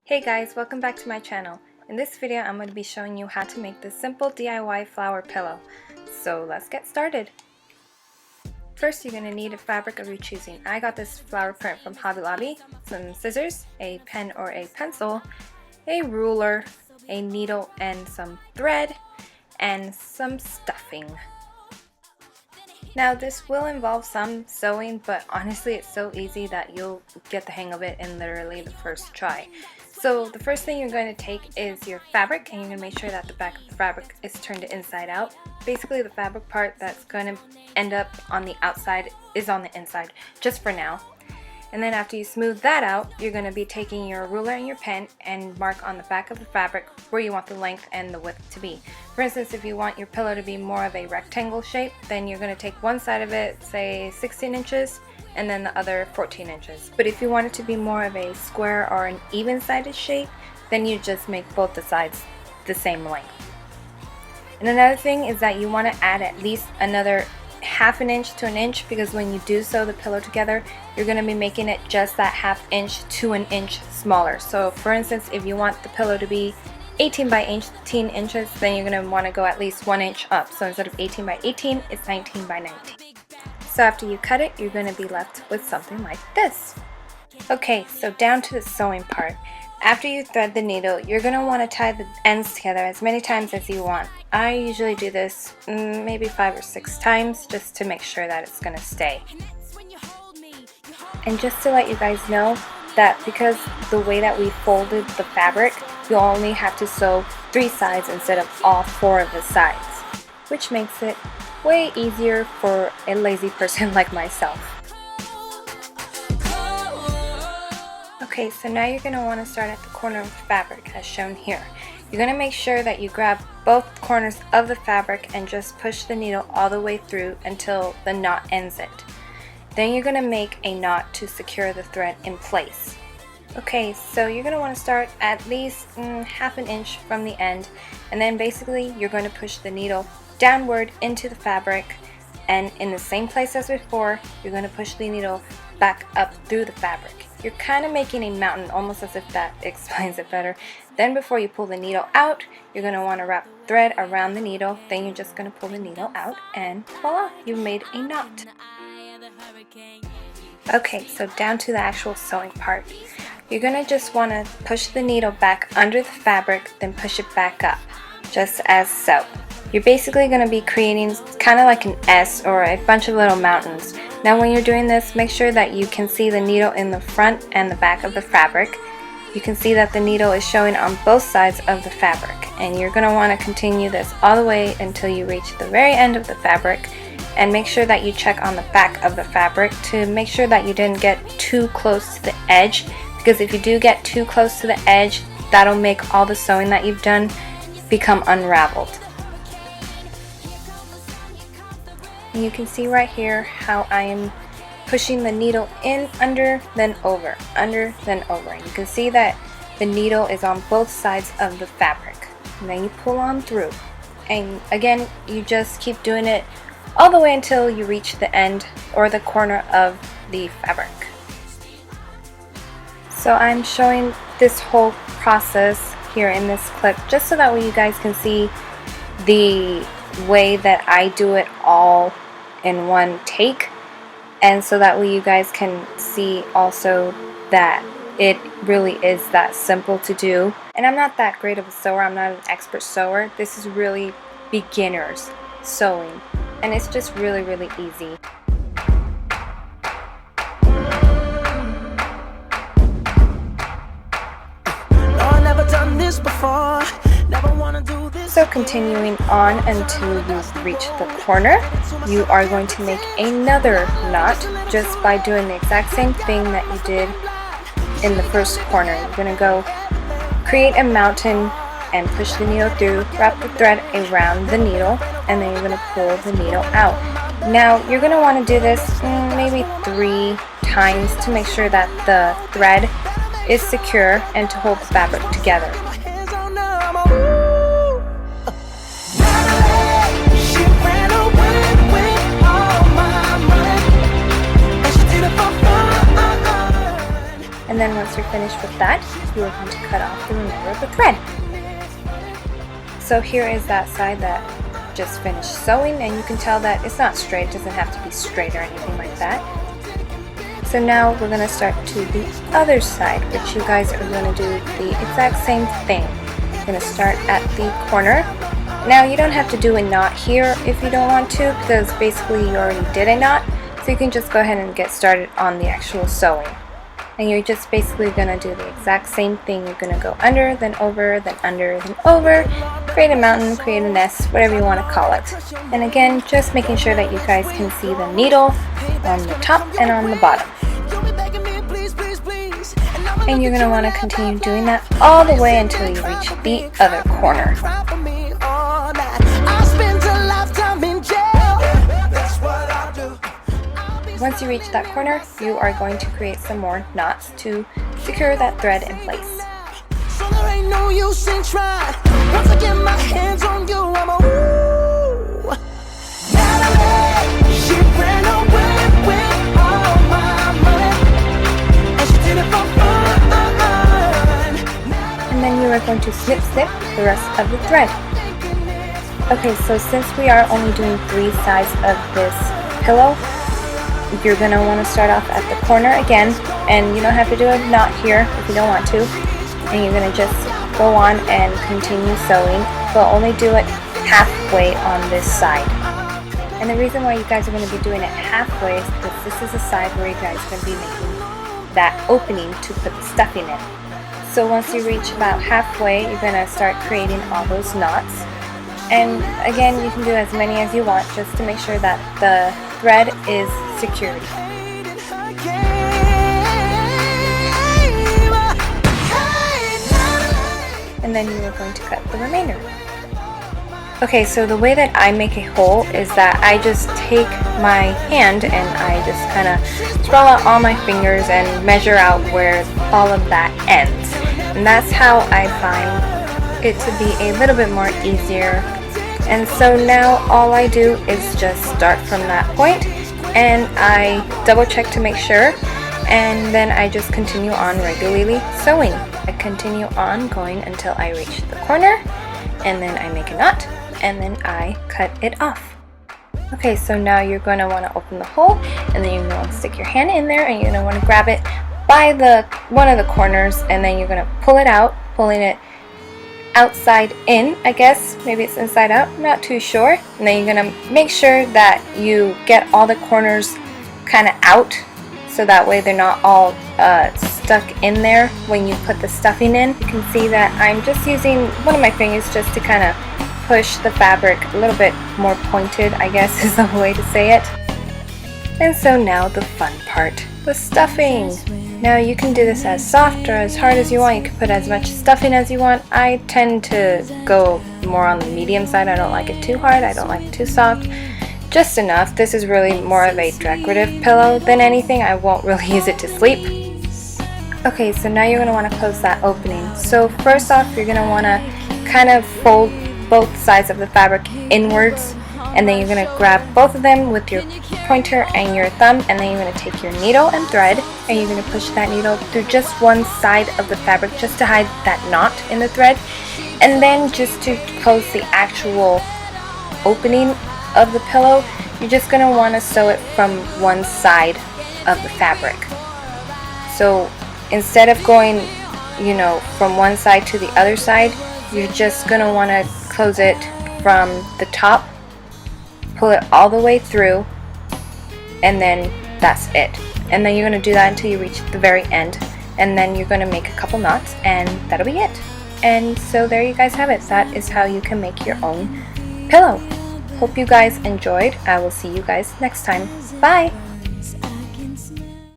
Hey guys, welcome back to my channel. In this video I'm going to be showing you how to make this simple DIY flower pillow. So let's get started. First you're going to need a fabric of your choosing. I got this flower print from Hobby Lobby, some scissors, a pen or a pencil, a ruler, a needle and some thread, and some stuffing. Now this will involve some sewing, but honestly it's so easy that you'll get the hang of it in literally the first try. So the first thing you're going to take is your fabric, and you're going to make sure that the back of the fabric is turned inside out. Basically the fabric part that's going to end up on the outside is on the inside, just for now. And then after you smooth that out, you're going to be taking your ruler and your pen and mark on the back of the fabric where you want the length and the width to be. For instance, if you want your pillow to be more of a rectangle shape, then you're going to take one side of it, say 16 inches, and then the other 14 inches. But if you want it to be more of a square or an even-sided shape, then you just make both the sides the same length. And another thing is that you want to add at least another half an inch to an inch, because when you do sew the pillow together, you're going to be making it just that half inch to an inch smaller. So for instance, if you want the pillow to be 18 by 18 inches, then you're going to want to go at least 1 inch up. So instead of 18 by 18, it's 19 by 19. So after you cut it, you're going to be left with something like this. Okay, so down to the sewing part. After you thread the needle, you're going to want to tie the ends together as many times as you want. I usually do this maybe 5 or 6 times just to make sure that it's going to stay. And just to let you guys know that because the way that we folded the fabric, you'll only have to sew 3 sides instead of all 4 of the sides, which makes it way easier for a lazy person like myself. Okay, so now you're going to want to start at the corner of the fabric as shown here. You're going to make sure that you grab both corners of the fabric and just push the needle all the way through until the knot ends it. Then you're going to make a knot to secure the thread in place. Okay, so you're going to want to start at least half an inch from the end, and then basically you're going to push the needle downward into the fabric, and in the same place as before, you're going to push the needle back up through the fabric. You're kind of making a mountain, almost as if that explains it better. Then before you pull the needle out, you're going to want to wrap thread around the needle. Then you're just going to pull the needle out, and voila, you've made a knot. Okay, so down to the actual sewing part. You're going to just want to push the needle back under the fabric, then push it back up, just as so. You're basically going to be creating kind of like an S or a bunch of little mountains. Now when you're doing this, make sure that you can see the needle in the front and the back of the fabric. You can see that the needle is showing on both sides of the fabric, and you're going to want to continue this all the way until you reach the very end of the fabric, and make sure that you check on the back of the fabric to make sure that you didn't get too close to the edge, because if you do get too close to the edge, that'll make all the sewing that you've done become unraveled. And you can see right here how I am pushing the needle in, under, then over, under, then over. You can see that the needle is on both sides of the fabric. And then you pull on through. And again, you just keep doing it all the way until you reach the end or the corner of the fabric. So I'm showing this whole process here in this clip just so that way you guys can see the way that I do it all in one take, and so that way you guys can see also that it really is that simple to do. And I'm not that great of a sewer, I'm not an expert sewer. This is really beginners sewing, and it's just really easy. So continuing on until you reach the corner, you are going to make another knot just by doing the exact same thing that you did in the first corner. You're going to go create a mountain and push the needle through, wrap the thread around the needle, and then you're going to pull the needle out. Now you're going to want to do this maybe 3 times to make sure that the thread is secure and to hold the fabric together. And And then once you're finished with that, you are going to cut off the remainder of the thread. So here is that side that just finished sewing, and you can tell that it's not straight. It doesn't have to be straight or anything like that. So now we're going to start to the other side, which you guys are going to do the exact same thing. You're going to start at the corner. Now you don't have to do a knot here if you don't want to, because basically you already did a knot. So you can just go ahead and get started on the actual sewing. And you're just basically going to do the exact same thing. You're going to go under, then over, then under, then over, create a mountain, create a nest, whatever you want to call it. And again, just making sure that you guys can see the needle on the top and on the bottom. And you're going to want to continue doing that all the way until you reach the other corner. Once you reach that corner, you are going to create some more knots to secure that thread in place. So there ain't no use in trying. Once I get my hands on you, I'm a woo. She ran away with all my money, and she did it for fun. And then you are going to snip the rest of the thread. Okay, so since we are only doing 3 sides of this pillow, you're going to want to start off at the corner again, and you don't have to do a knot here if you don't want to, and you're going to just go on and continue sewing, but only do it halfway on this side. And the reason why you guys are going to be doing it halfway is because this is a side where you guys are going to be making that opening to put the stuffing in. So once you reach about halfway, you're going to start creating all those knots. And again, you can do as many as you want just to make sure that the thread is secured. And then you are going to cut the remainder. Okay, so the way that I make a hole is that I just take my hand and I just kind of sprawl out all my fingers and measure out where all of that ends. And that's how I find it to be a little bit more easier. And so now all I do is just start from that point, and I double check to make sure, and then I just continue on regularly sewing. I continue on going until I reach the corner, and then I make a knot, and then I cut it off. Okay, so now you're going to want to open the hole, and then you're going to want to stick your hand in there, and you're going to want to grab it by one of the corners, and then you're going to pull it out, pulling it outside in, I guess. Maybe it's inside out, I'm not too sure. And then you're going to make sure that you get all the corners kind of out, so that way they're not all stuck in there when you put the stuffing in. You can see that I'm just using one of my fingers just to kind of push the fabric a little bit more pointed, I guess is the way to say it. And so now the fun part, the stuffing. Now you can do this as soft or as hard as you want. You can put as much stuffing as you want. I tend to go more on the medium side. I don't like it too hard. I don't like it too soft. Just enough. This is really more of a decorative pillow than anything. I won't really use it to sleep. Okay, so now you're going to want to close that opening. So first off, you're going to want to kind of fold both sides of the fabric inwards, and then you're going to grab both of them with your pointer and your thumb, and then you're going to take your needle and thread, and you're going to push that needle through just one side of the fabric just to hide that knot in the thread, and then just to close the actual opening of the pillow, you're just going to want to sew it from one side of the fabric. So instead of going, from one side to the other side, you're just going to want to close it from the top, pull it all the way through, and then that's it. And then you're going to do that until you reach the very end, and then you're going to make a couple knots, and that'll be it. And so there you guys have it. That is how you can make your own pillow. Hope you guys enjoyed. I will see you guys next time. Bye!